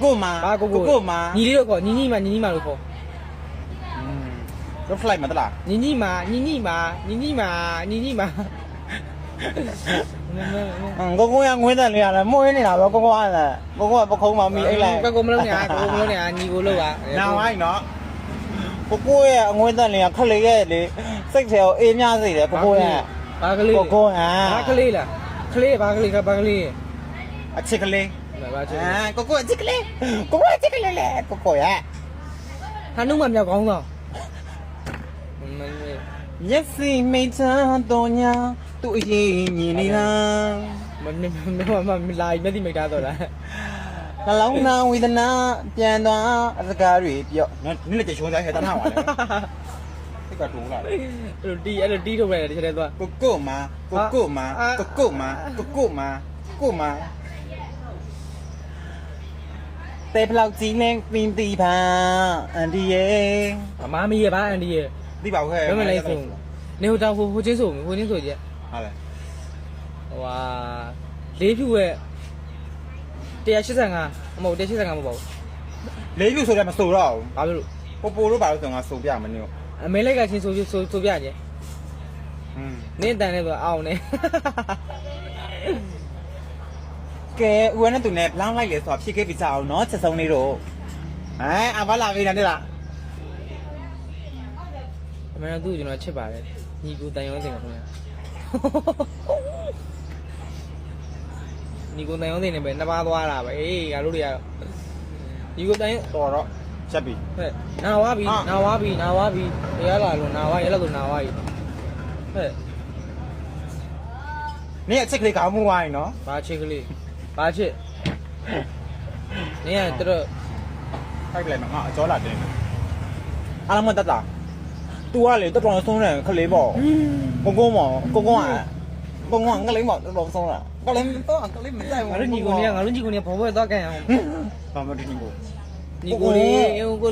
ကိုမာကိုမာ ညီလေးတော့ခေါ်ညီညီမာလို့ခေါ် รถไฟมาตลาด ညီမာ ကိုရငွေးတယ်လေရလဲမွေးနေတာပဲကိုကလည်းကိုကပခုံးမမီအိတ်လိုက် ကိုမလုံးနေညီကိုလို့ပါ နာဝိုင်းနော်ကိုရဲ့အငွေးတယ်လေခလေးရဲ့လေစိတ်ထဲကိုအေးမြစေတယ်ကိုရဲ့ ဘာကလေး ကိုဟာ ဘာကလေးလားကလေးဘာကလေးကဘာကလေး အချစ်ကလေး ဘာချစ် ကိုအချစ်ကလေးကိုအချစ်ကလေးလေကိုရဲ့ ဟာနုမမြောက်ကောင်းတော့ မျက်စိမိတ်ချမ်းတော်ညာသူ့အရင်မြင်နေတာ မလာမျက်တိမိတ်သားတော့လား နှလုံးသားဝေဒနာပြန်သွားအစကားတွေပြောနည်းလည်းကြချုံးစားခဲတနာပါလေစိတ်ကတူလာတယ် အဲ့လိုတီးထုတ်လိုက်တယ်တစ်ချက်တည်းသွား ကိုမာတေဖလောက်ကြီးနဲ့ပင်တီပါအန်ဒီရဲ့ အမားမီးရပါအန်ဒီရဲ့ ဒီပါဦးခဲ ဘယ်မလဲဆိုနေဟိုတောင်ဟိုချင်းဆိုကြည့် ဟုတ်လေ ဟိုဟာလေးဖြူရဲ့185မဟုတ်185မဟုတ်ပါဘူး လေးပြဆိုတယ်မဆိုတော့ ဘာဖြစ်လို့ ပိုတို့ပါလို့ဆိုငါဆိုပြမနေဘူး အမေလိုက်ကချင်းဆိုပြကြတယ်နင်းတန်နေဆိုအောင်နေ ကဲဦးနဲ့သူနဲ့လောင်းလိုက်လေဆိုတော့ဖြစ်ခဲ့ပြီစားအောင်နော်ချက်စုံလေးတော့အဘလာပေးတယ်လား အမေကသူ့ကျွန်တော်ချစ်ပါတယ်ညီကိုတန်ရုံးစင်ပါခင်ဗျာညီကိုတန်ရုံးစင်နေပဲနှစ်ပါးသွားတာပဲအေးငါတို့တွေကတော့ညီကိုတန် တော်တော့ချက်ပြီ ဟဲ့နာဝါပြီရလာလို့နာဝါရလာလို့နာဝါကြီးဟဲ့ နင်းအချစ်ကလေးကောင်းမှုဝိုင်းနော် ဘာချစ်ကလေးဘာချစ်နင်ကတော် ထိုက်လိုက်မှာငါအကျော်လာတင်အားလုံးမတက်တာ तू ကလေတော်တော်ဆုံးတယ်ခလေးပေါ့ကိုငါလေးပေါ့တော်တော်ဆုံးတာကလေးတော့ကလေးမကြိုက်ဘူး ငါတို့ညီကိုနေဘောဘဲသွားကန်အောင် ဘာမှမတင်ဘူး ညီကိုနေကို